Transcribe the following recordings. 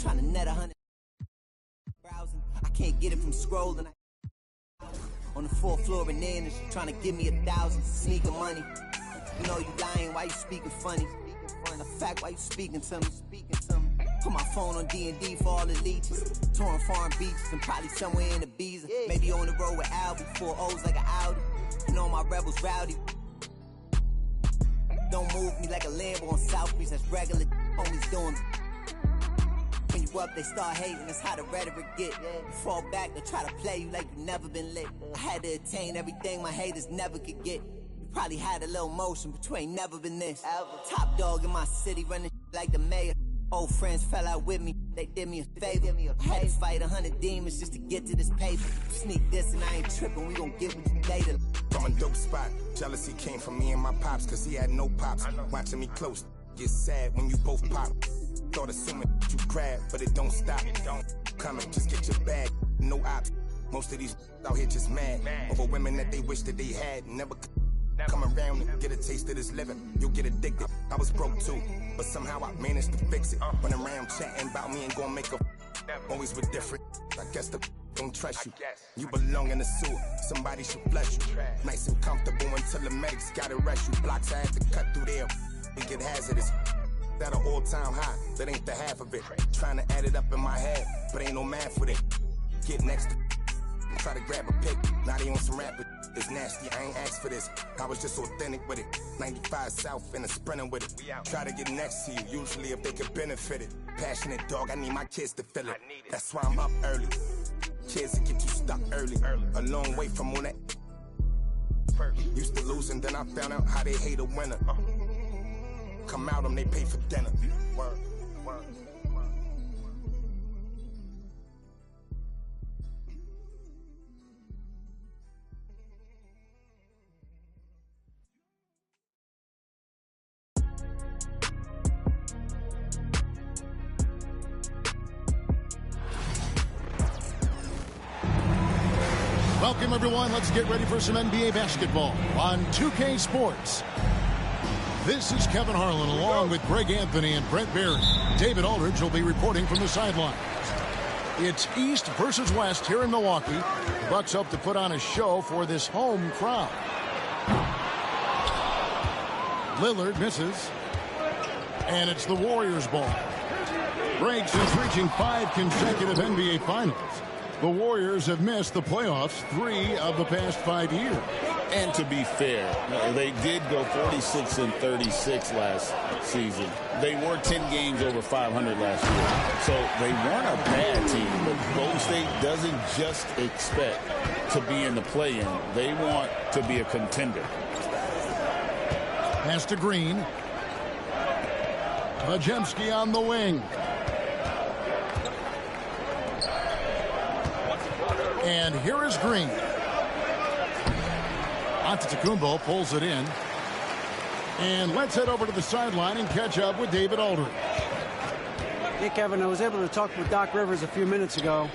trying to net 100. Browsing, I can't get it from scrolling. On the 4th floor in there, and trying to give me 1,000 sneaking money. You know you lying, why you speaking funny? The fact, why you speaking to me? Put my phone on D&D for all the leeches. Touring foreign beaches and probably somewhere in Ibiza. Maybe on the road with Albie, 4 O's like an Audi. You know my rebels rowdy. Don't move me like a Lambo on South Beach, that's regular homies doing. When you up, they start hating, that's how the rhetoric get. You fall back, they try to play you like you never been lit. I had to attain everything my haters never could get. You probably had a little motion, but you ain't never been this. Top dog in my city, running like the mayor. Old friends fell out with me, they did me a favor. I had to fight 100 demons just to get to this paper. Sneak this and I ain't tripping, we gon' get with you later. From a dope spot, jealousy came from me and my pops, cause he had no pops. Watching me close, get sad when you both pop. Thought assuming you grab, but it don't stop. Coming, just get your bag, no ops. Most of these out here just mad over women that they wish that they had. Never come around and get a taste of this living. You'll get addicted. I was broke too, but somehow I managed to fix it. Run around chatting about me and gonna make a always with different. I guess the don't trust you. You belong in the sewer. Somebody should flush you. Nice and comfortable until the medics gotta rush you. Blocks I had to cut through there. It get hazardous. At an all-time high, that ain't the half of it. Trying to add it up in my head, but ain't no math with it. Get next to try to grab a pic. Now they on some rap, but it's nasty. I ain't asked for this. I was just authentic with it. 95 South and a sprinter with it. Try to get next to you, usually if they could benefit it. Passionate dog, I need my kids to feel it. That's why I'm up early. Kids that get you stuck early. A long way from all that. Used to lose and then I found out how they hate a winner. Come out them, they pay for dinner. Word. Welcome, everyone. Let's get ready for some NBA basketball on 2K Sports. This is Kevin Harlan along with Greg Anthony and Brent Barry. David Aldridge will be reporting from the sidelines. It's East versus West here in Milwaukee. The Bucks hope to put on a show for this home crowd. Lillard misses. And it's the Warriors' ball. Breaks is reaching 5 consecutive NBA Finals. The Warriors have missed the playoffs 3 of the past 5 years. And to be fair, they did go 46-36 last season. They were 10 games over 500 last year. So they weren't a bad team, but Golden State doesn't just expect to be in the play-in. They want to be a contender. Pass to Green. Podziemski on the wing. And here is Green. Antetokounmpo pulls it in. And let's head over to the sideline and catch up with David Aldridge. Hey, Kevin, I was able to talk with Doc Rivers a few minutes ago.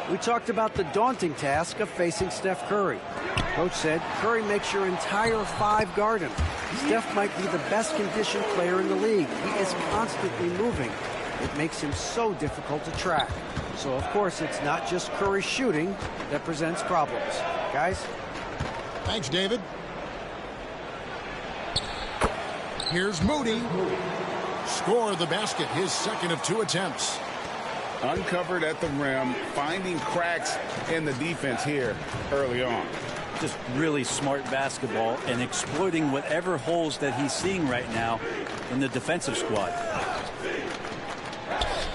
We talked about the daunting task of facing Steph Curry. Coach said Curry makes your entire 5 guard him. Steph might be the best conditioned player in the league. He is constantly moving. It makes him so difficult to track. So, of course, it's not just Curry shooting that presents problems. Guys? Thanks, David. Here's Moody. Score the basket, his second of 2 attempts. Uncovered at the rim, finding cracks in the defense here early on. Just really smart basketball and exploiting whatever holes that he's seeing right now in the defensive squad.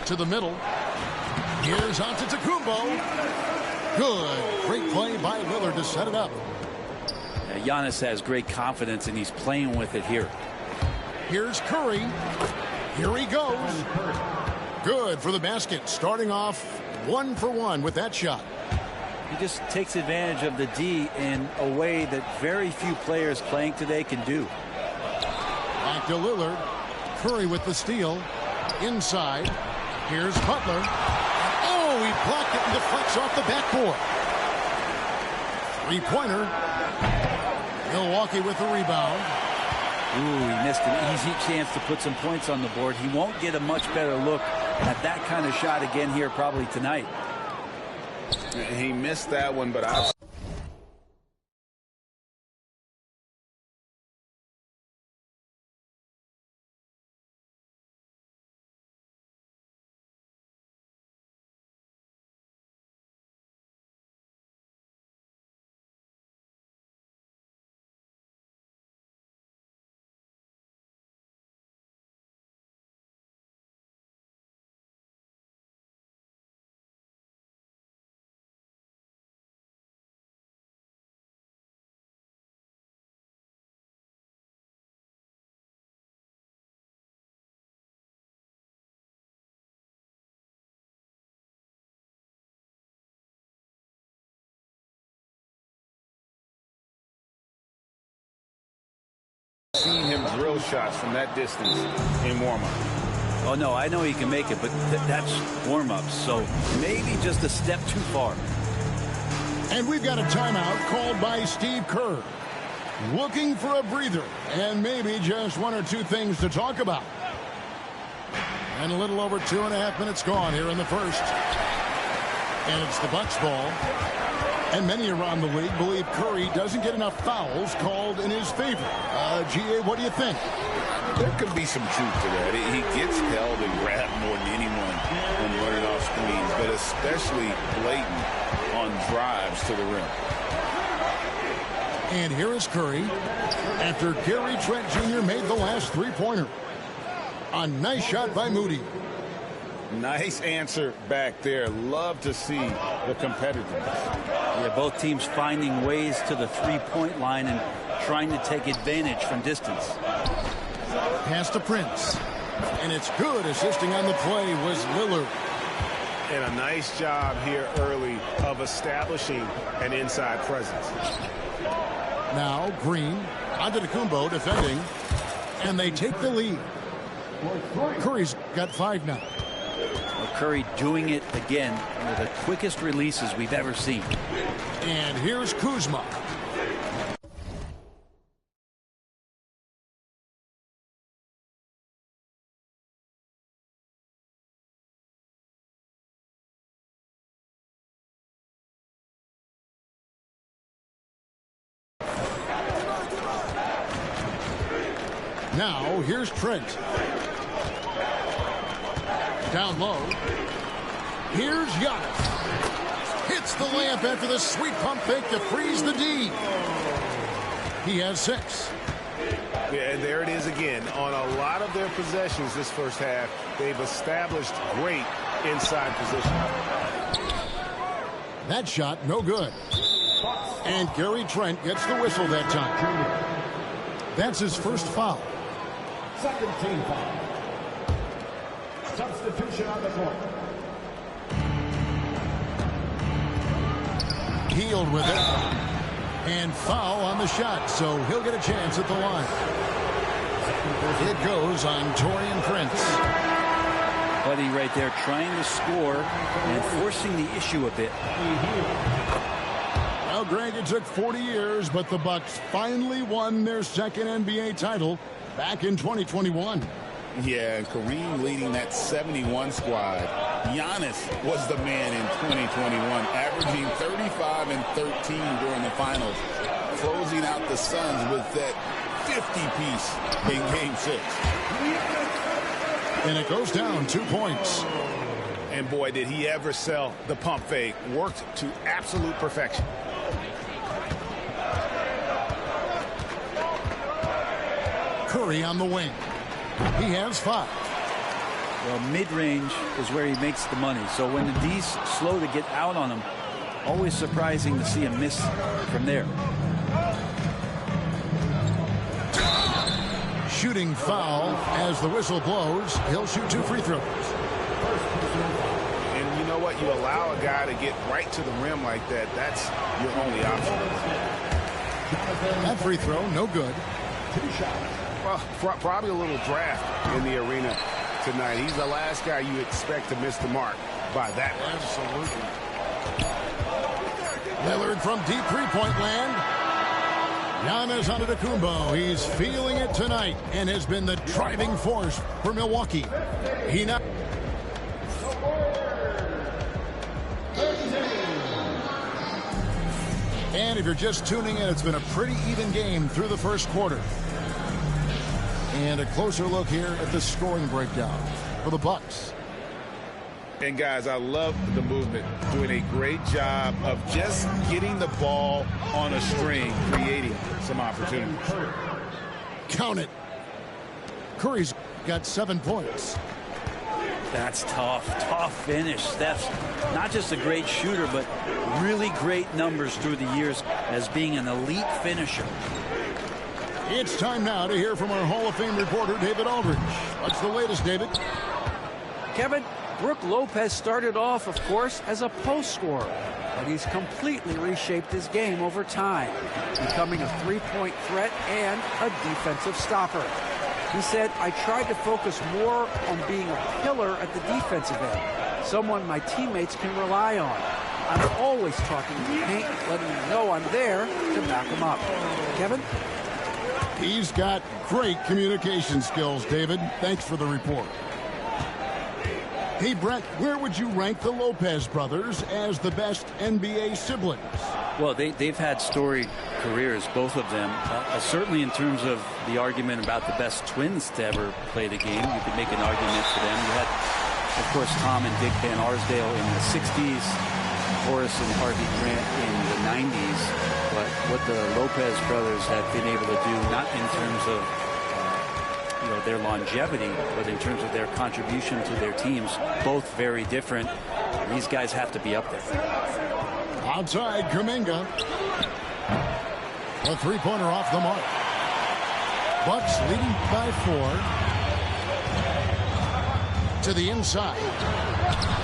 To the middle. Here's Antetokounmpo. Good. Great play by Lillard to set it up. Giannis has great confidence, and he's playing with it here. Here's Curry. Here he goes. Good for the basket. Starting off 1 for 1 with that shot. He just takes advantage of the D in a way that very few players playing today can do. Back to Lillard. Curry with the steal. Inside. Here's Butler. Oh, he blocked it and deflects off the backboard. 3-pointer. Milwaukee with the rebound. Ooh, he missed an easy chance to put some points on the board. He won't get a much better look at that kind of shot again here probably tonight. He missed that one, but I've seen him drill shots from that distance in warm-up. Oh, no, I know he can make it, but that's warm-ups, so maybe just a step too far. And we've got a timeout called by Steve Kerr. Looking for a breather and maybe just one or two things to talk about. And a little over 2.5 minutes gone here in the first. And it's the Bucks ball. And many around the league believe Curry doesn't get enough fouls called in his favor. G.A., what do you think? There could be some truth to that. He gets held and grabbed more than anyone when running off screens, but especially blatant on drives to the rim. And here is Curry after Gary Trent Jr. made the last three-pointer. A nice shot by Moody. Nice answer back there. Love to see the competitiveness. Yeah, both teams finding ways to the three-point line and trying to take advantage from distance. Pass to Prince. And it's good. Assisting on the play was Lillard. And a nice job here early of establishing an inside presence. Now Green Antetokounmpo defending. And they take the lead. Curry's got 5 now. Well, Curry doing it again, one of the quickest releases we've ever seen. And here's Kuzma. Now here's Trent. Down low. Here's Giannis. Hits the layup after the sweet pump fake to freeze the D. He has 6. Yeah, and there it is again. On a lot of their possessions this first half, they've established great inside position. That shot, no good. And Gary Trent gets the whistle that time. That's his first foul. Second team foul. Substitution on the court. Healed with it. And foul on the shot, so he'll get a chance at the line. It goes on Taurean Prince. Buddy right there trying to score and forcing the issue a bit. Well, Greg, it took 40 years, but the Bucks finally won their second NBA title back in 2021. Yeah, Kareem leading that 71 squad. Giannis was the man in 2021, averaging 35 and 13 during the finals, closing out the Suns with that 50-piece in Game 6. And it goes down 2 points. And boy, did he ever sell the pump fake. Worked to absolute perfection. Curry on the wing. He has 5. Well, mid-range is where he makes the money. So when the D's slow to get out on him, always surprising to see him miss from there. Shooting foul as the whistle blows. He'll shoot 2 free throws. And you know what? You allow a guy to get right to the rim like that. That's your only option. That free throw, no good. Well, probably a little draft in the arena tonight. He's the last guy you expect to miss the mark by that much. Absolutely. Lillard from deep three-point land. Giannis Antetokounmpo. He's feeling it tonight and has been the driving force for Milwaukee. He now. And if you're just tuning in, it's been a pretty even game through the first quarter. And a closer look here at the scoring breakdown for the Bucks. And guys, I love the movement, doing a great job of just getting the ball on a string, creating some opportunities. Count it. Curry's got 7 points. That's tough finish. Steph's not just a great shooter, but really great numbers through the years as being an elite finisher. It's time now to hear from our Hall of Fame reporter, David Aldridge. What's the latest, David? Kevin, Brook Lopez started off, of course, as a post scorer, but he's completely reshaped his game over time, becoming a three-point threat and a defensive stopper. He said, I tried to focus more on being a pillar at the defensive end, someone my teammates can rely on. I'm always talking to the paint, letting them know I'm there to back them up. Kevin? He's got great communication skills, David. Thanks for the report. Hey, Brent, where would you rank the Lopez brothers as the best NBA siblings? Well, they've had storied careers, both of them. Certainly in terms of the argument about the best twins to ever play the game, you could make an argument for them. You had, of course, Tom and Dick Van Arsdale in the 60s, Horace and Harvey Grant in the 90s. But what the Lopez brothers have been able to do, not in terms of their longevity, but in terms of their contribution to their teams, both very different. These guys have to be up there. Outside, Kuminga. A three-pointer off the mark. Bucks leading by 4. To the inside.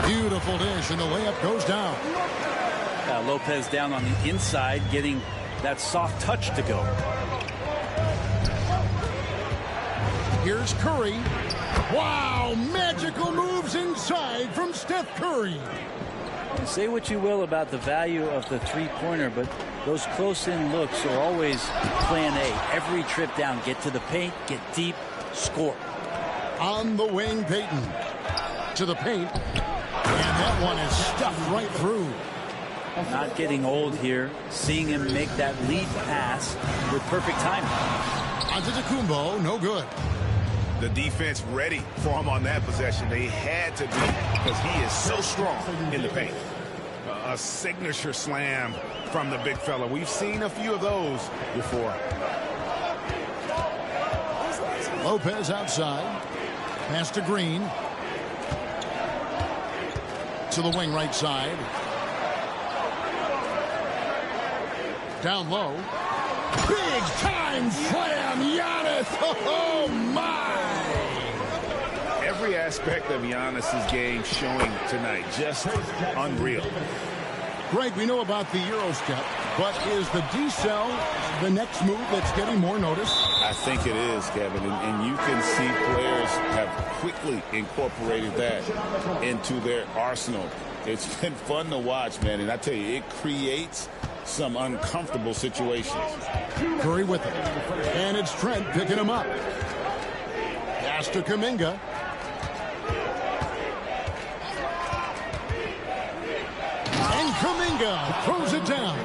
Beautiful dish, and the layup goes down. Lopez down on the inside, getting that soft touch to go. Here's Curry. Wow, magical moves inside from Steph Curry. Say what you will about the value of the three-pointer, but those close-in looks are always plan A. Every trip down, get to the paint, get deep, score. On the wing, Payton. To the paint. And that one is stuffed right through. Not getting old here. Seeing him make that lead pass with perfect timing. Antetokounmpo, no good. The defense ready for him on that possession. They had to be, because he is so strong in the paint. A signature slam from the big fella. We've seen a few of those before. Lopez outside. Pass to Green. To the wing right side. Down low. Big time slam, Giannis. Oh my! Every aspect of Giannis's game showing tonight, just unreal. Greg, we know about the Euro step, but is the D-cell the next move that's getting more notice? I think it is, Kevin, and you can see players have quickly incorporated that into their arsenal. It's been fun to watch, man, and I tell you, it creates some uncomfortable situations. Curry with it. And it's Trent picking him up. Pass to Kuminga. And Kuminga throws it down.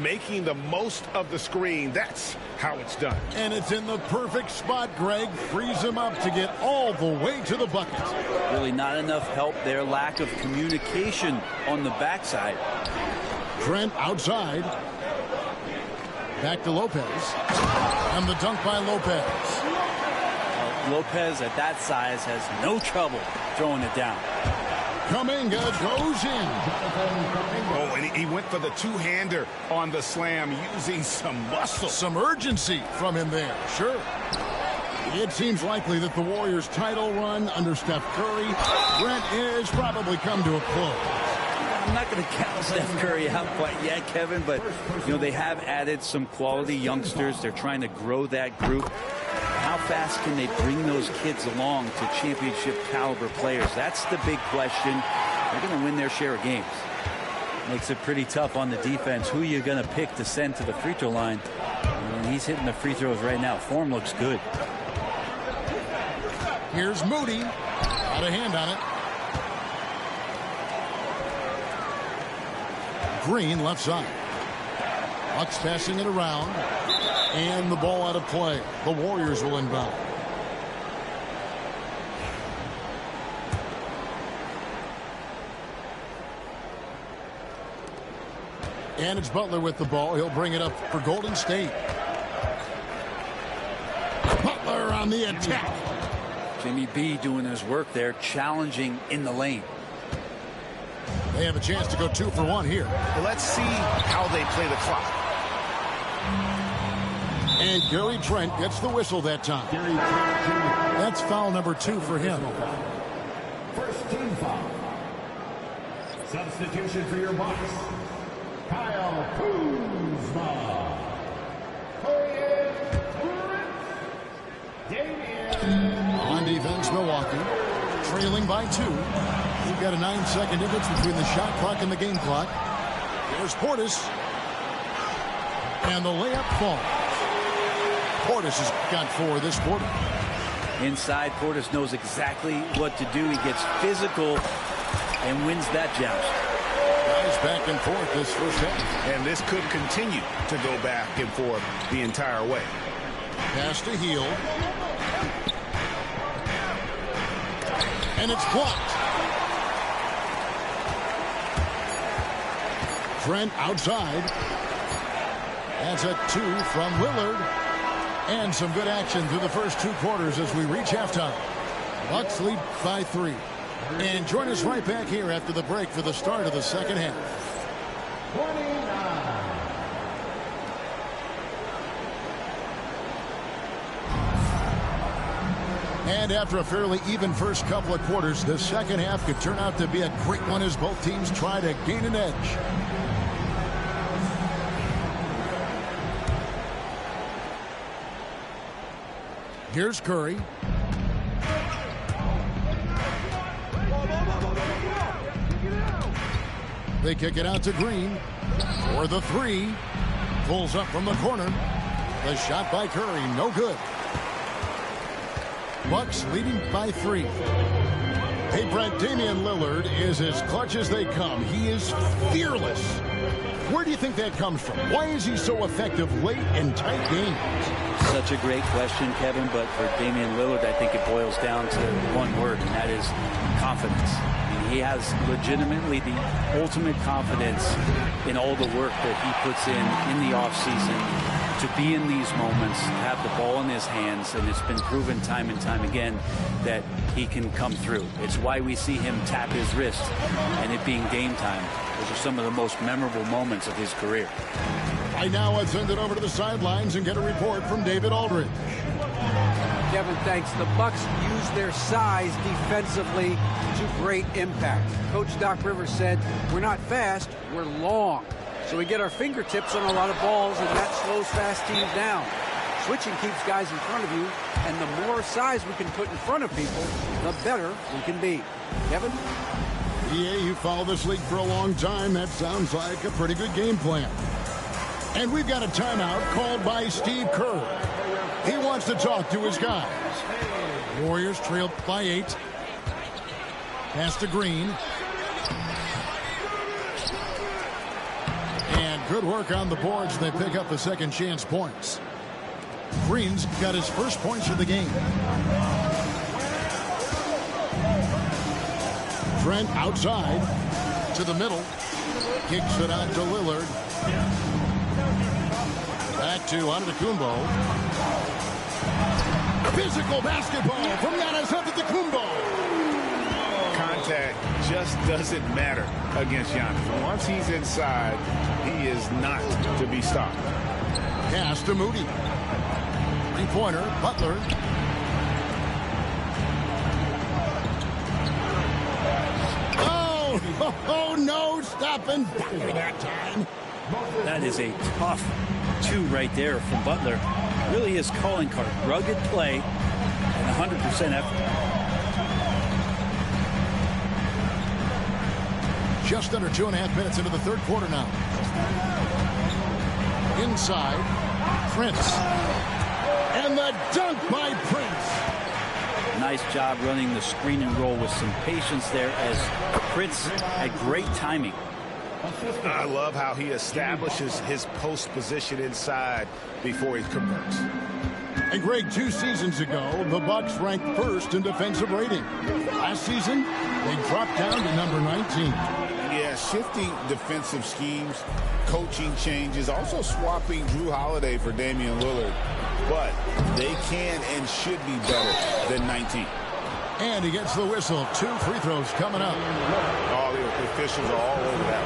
Making the most of the screen. That's how it's done. And it's in the perfect spot, Greg. Frees him up to get all the way to the bucket. Really not enough help there. Lack of communication on the backside. Trent outside. Back to Lopez. And the dunk by Lopez. Lopez at that size has no trouble throwing it down. Kuminga goes in. Oh, and he went for the two-hander on the slam, using some muscle. Some urgency from him there, sure. It seems likely that the Warriors' title run under Steph Curry, Brent, is probably come to a close. I'm not going to count Steph Curry out quite yet, Kevin, but they have added some quality youngsters. They're trying to grow that group. How fast can they bring those kids along to championship caliber players? That's the big question. They're going to win their share of games. Makes it pretty tough on the defense. Who are you going to pick to send to the free throw line? And he's hitting the free throws right now. Form looks good. Here's Moody. Got a hand on it. Green left side. Bucks passing it around. And the ball out of play. The Warriors will inbound. And it's Butler with the ball. He'll bring it up for Golden State. Butler on the attack. Jimmy B doing his work there, challenging in the lane. They have a chance to go 2 for 1 here. Well, let's see how they play the clock. And Gary Trent gets the whistle that time. That's foul number 2 for him. First team foul. Substitution for your Bucks. Kyle Kuzma. On defense, Milwaukee trailing by 2. We've got a 9-second difference between the shot clock and the game clock. Here's Portis. And the layup falls. Portis has got 4 this quarter. Inside, Portis knows exactly what to do. He gets physical and wins that joust. Guys back and forth this first half. And this could continue to go back and forth the entire way. Pass to Hield. And it's blocked. Trent outside. That's a 2 from Lillard. And some good action through the first 2 quarters as we reach halftime. Bucks lead by 3. And join us right back here after the break for the start of the second half. 29. And after a fairly even first couple of quarters, the second half could turn out to be a great one as both teams try to gain an edge. Here's Curry. They kick it out to Green for the 3. Pulls up from the corner. The shot by Curry, no good. Bucks leading by 3. Hey, Brent, Damian Lillard is as clutch as they come. He is fearless. Where do you think that comes from? Why is he so effective late in tight games? Such a great question, Kevin, but for Damian Lillard, I think it boils down to one word, and that is confidence. I mean, he has legitimately the ultimate confidence in all the work that he puts in the offseason to be in these moments, have the ball in his hands, and it's been proven time and time again that he can come through. It's why we see him tap his wrist and it being game time. Those are some of the most memorable moments of his career. Right now, I'd send it over to the sidelines and get a report from David Aldridge. Kevin, thanks. The Bucks use their size defensively to great impact. Coach Doc Rivers said, we're not fast, we're long. So we get our fingertips on a lot of balls, and that slows fast teams down. Switching keeps guys in front of you, and the more size we can put in front of people, the better we can be. Kevin? Yeah, you follow this league for a long time. That sounds like a pretty good game plan. And we've got a timeout called by Steve Kerr. He wants to talk to his guys. Warriors trailed by 8. Pass to Green. And good work on the boards. They pick up the second chance points. Green's got his first points of the game. Trent outside to the middle. Kicks it out to Lillard. Back to Antetokounmpo. Physical basketball from Giannis Antetokounmpo. Contact just doesn't matter against Giannis. Once he's inside, he is not to be stopped. Pass to Moody. Three-pointer, Butler. Oh, no, stopping Butler that time. That is a tough 2 right there from Butler. Really his calling card. Rugged play and 100% effort. Just under 2.5 minutes into the third quarter now. Inside, Prince. And the dunk by Prince. Nice job running the screen and roll with some patience there as Prince had great timing. I love how he establishes his post position inside before he converts. And Greg, 2 seasons ago, the Bucks ranked first in defensive rating. Last season, they dropped down to number 19. Yeah, shifting defensive schemes, coaching changes, also swapping Drew Holiday for Damian Lillard. But they can and should be better than 19. And he gets the whistle. 2 free throws coming up. All the officials are all over that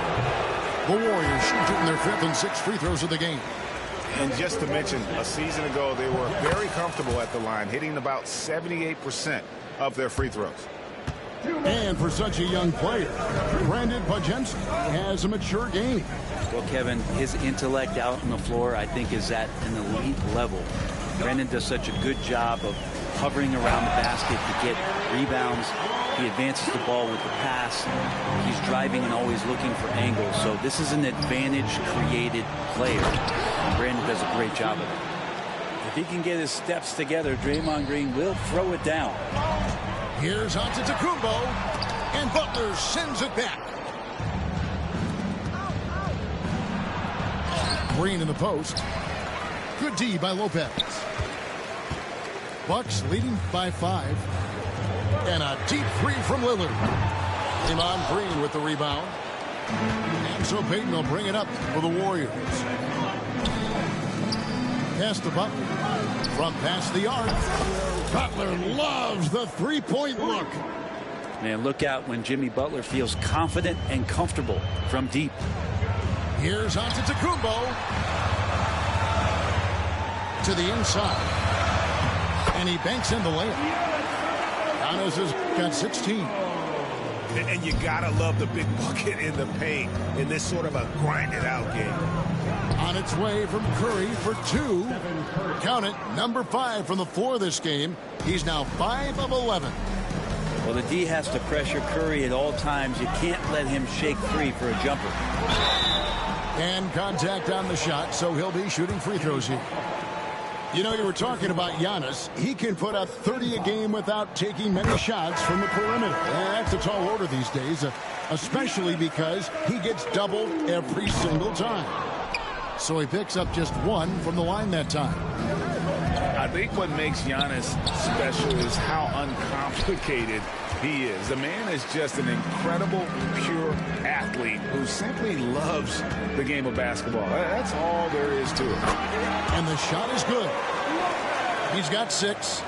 one. The Warriors shooting their 5th and 6th free throws of the game. And just to mention, a season ago, they were very comfortable at the line, hitting about 78% of their free throws. And for such a young player, Brandon Podziemski has a mature game. Well, Kevin, his intellect out on the floor, I think, is at an elite level. Brandon does such a good job of hovering around the basket to get rebounds. He advances the ball with the pass. He's driving and always looking for angles. So this is an advantage-created player. And Brandon does a great job of it. If he can get his steps together, Draymond Green will throw it down. Here's Antetokounmpo, and Butler sends it back. Green in the post. Good D by Lopez. Bucks leading by 5. And a deep 3 from Lillard. Draymond Green with the rebound. And so Payton will bring it up for the Warriors. Pass to Butler. From past the arc. Butler loves the three-point look. Man, look out when Jimmy Butler feels confident and comfortable from deep. Here's Antetokounmpo. To the inside. And he banks in the layup. Giannis has got 16. And you gotta love the big bucket in the paint in this sort of a grinded out game. On its way from Curry for 2. Count it, number 5 from the floor this game. He's now 5 of 11. Well, the D has to pressure Curry at all times. You can't let him shake free for a jumper. And contact on the shot, so he'll be shooting free throws here. You know, you were talking about Giannis. He can put up 30 a game without taking many shots from the perimeter. That's a tall order these days, especially because he gets doubled every single time. So he picks up just 1 from the line that time. I think what makes Giannis special is how uncomplicated he is. The man is just an incredible, pure athlete who simply loves the game of basketball. That's all there is to it. And the shot is good. He's got 6.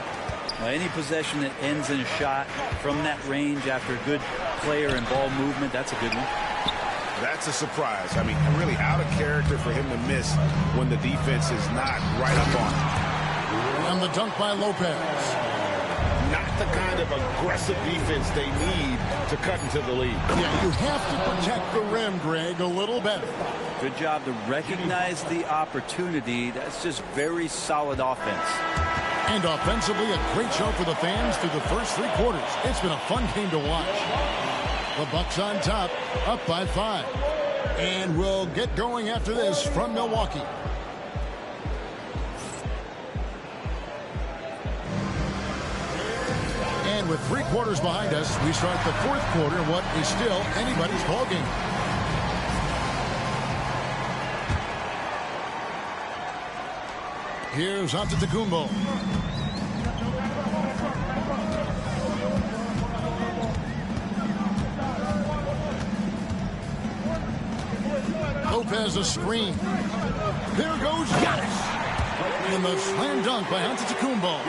Well, any possession that ends in a shot from that range after good player and ball movement, that's a good one. That's a surprise. I mean, really out of character for him to miss when the defense is not right up on him. And the dunk by Lopez. Not the kind of aggressive defense they need to cut into the lead. Yeah, you have to protect the rim, Greg, a little better. Good job to recognize the opportunity. That's just very solid offense. And offensively, a great show for the fans through the first 3 quarters. It's been a fun game to watch. The Bucks on top, up by 5. And we'll get going after this from Milwaukee. And with 3 quarters behind us, we start the 4th quarter in what is still anybody's ball game. Here's Antetokounmpo. Lopez a screen. There goes Giannis. And the slam dunk by Antetokounmpo.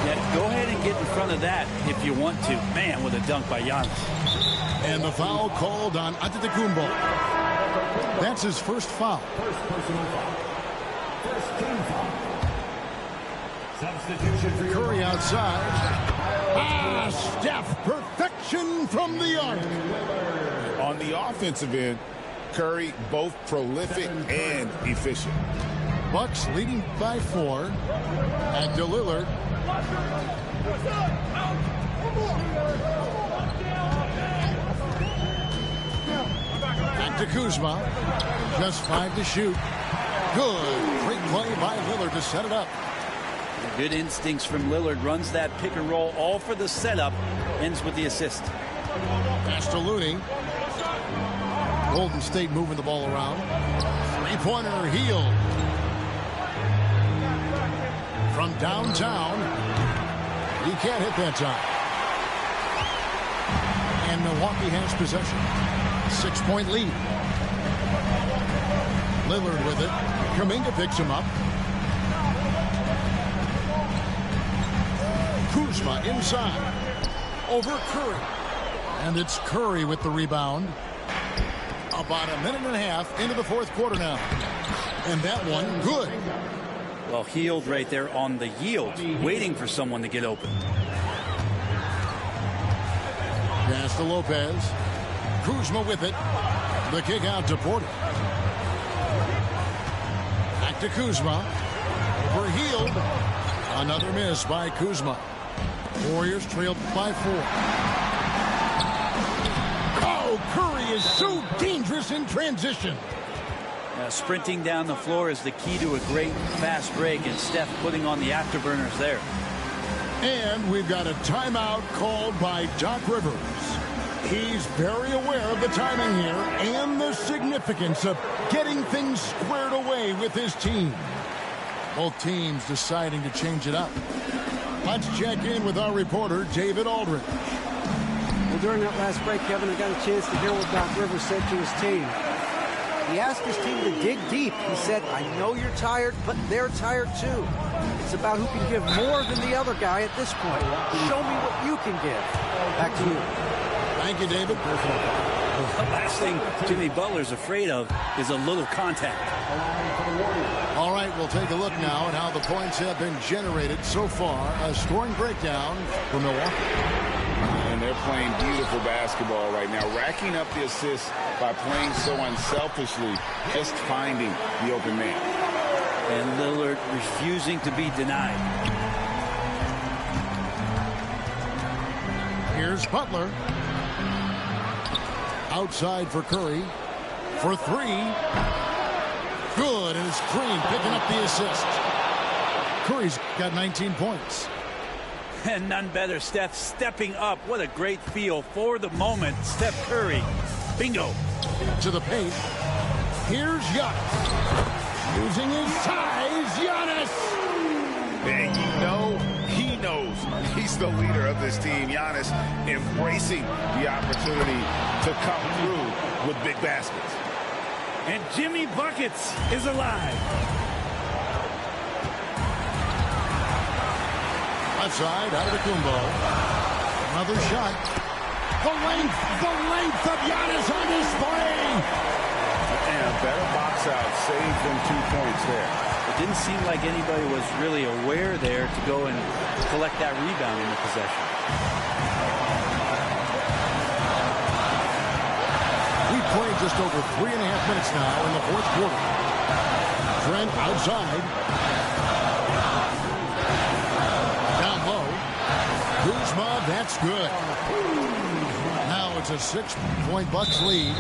Yeah, go ahead and get in front of that if you want to. Man, with a dunk by Giannis. And the foul called on Antetokounmpo. That's his first foul. First personal foul. First team foul. Substitution for Curry outside. Steph, perfection from the arc. On the offensive end, Curry both prolific and efficient. Bucks leading by 4. And Lillard. Back to Kuzma. Just 5 to shoot. Good. Great play by Lillard to set it up. Good instincts from Lillard. Runs that pick and roll all for the setup. Ends with the assist. Pass to Looney. Golden State moving the ball around. Three-pointer, Hield. From downtown. He can't hit that time. And Milwaukee has possession. 6-point lead. Lillard with it. Kuminga picks him up. Kuzma inside. Over Curry. And it's Curry with the rebound. About a minute and a half into the fourth quarter now. And that one good. Well, Hield right there on the yield, waiting for someone to get open. Pass to Lopez. Kuzma with it. The kick out to Porter. Back to Kuzma. Over Hield. Another miss by Kuzma. Warriors trailed by 4. Oh, Curry is so dangerous in transition. Sprinting down the floor is the key to a great fast break, and Steph putting on the afterburners there. And we've got a timeout called by Doc Rivers. He's very aware of the timing here and the significance of getting things squared away with his team. Both teams deciding to change it up. Let's check in with our reporter, David Aldridge. Well, during that last break, Kevin, I got a chance to hear what Doc Rivers said to his team. He asked his team to dig deep. He said, I know you're tired, but they're tired too. It's about who can give more than the other guy at this point. Show me what you can give. Back to you. Thank you, David. The last thing Jimmy Butler's afraid of is a little contact. All right, we'll take a look now at how the points have been generated so far. A scoring breakdown for Milwaukee. And they're playing beautiful basketball right now, racking up the assists by playing so unselfishly, just finding the open man. And Lillard refusing to be denied. Here's Butler. Outside for Curry. For 3. Good, and it's Green picking up the assist. Curry's got 19 points. And none better, Steph stepping up. What a great feel for the moment. Steph Curry. Bingo. To the paint. Here's Giannis. Using his size, Giannis. And you know, he knows he's the leader of this team. Giannis embracing the opportunity to come through with big baskets. And Jimmy Buckets is alive. Left side, Antetokounmpo. Another shot. The length of Giannis on display. And a better box out saved them 2 points there. It didn't seem like anybody was really aware there to go and collect that rebound in the possession. We've played just over 3.5 minutes now in the fourth quarter. Trent outside. Down low. Kuzma, that's good. Now it's a 6-point Bucks lead.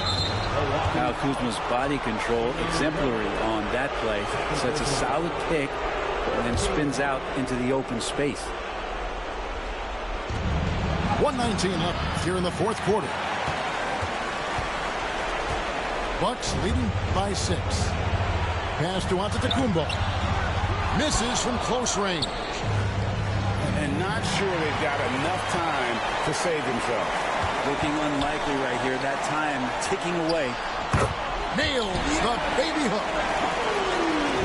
Now Kuzma's body control exemplary on that play. Sets a solid pick and then spins out into the open space. 1:19 left here in the fourth quarter. Bucks leading by 6. Pass to Antetokounmpo. Misses from close range. And not sure they've got enough time to save themselves. Looking unlikely right here. That time ticking away. Nails the baby hook.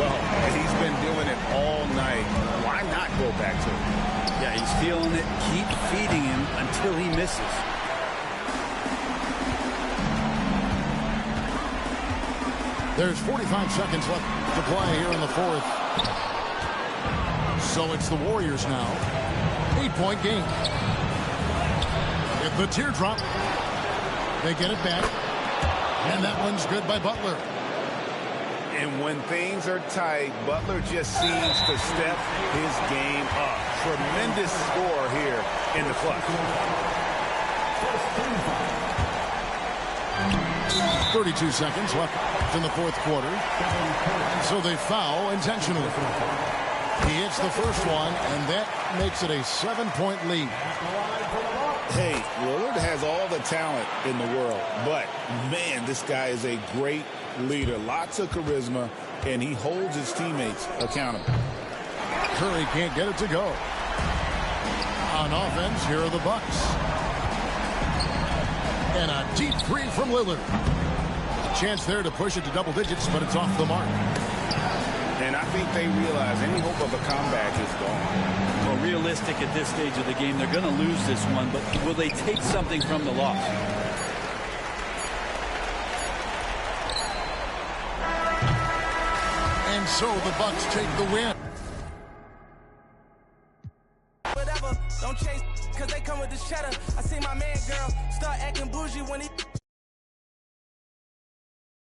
Well, he's been doing it all night. Why not go back to it? Yeah, he's feeling it. Keep feeding him until he misses. There's 45 seconds left to play here in the fourth. So it's the Warriors now. 8-point game. At the teardrop. They get it back. And that one's good by Butler. And when things are tight, Butler just seems to step his game up. Tremendous score here in the clutch. 32 seconds left in the fourth quarter. And so they foul intentionally. He hits the first one, and that makes it a 7-point lead. Hey, Lillard has all the talent in the world, but, man, this guy is a great leader. Lots of charisma, and he holds his teammates accountable. Curry can't get it to go. On offense, here are the Bucks. And a deep three from Lillard. A chance there to push it to double digits, but it's off the mark. And I think they realize any hope of a comeback is gone. Well, realistic at this stage of the game, they're going to lose this one, but will they take something from the loss? And so the Bucks take the win. Whatever, don't chase, cause they come with the cheddar. I see my man, girl, start acting bougie when he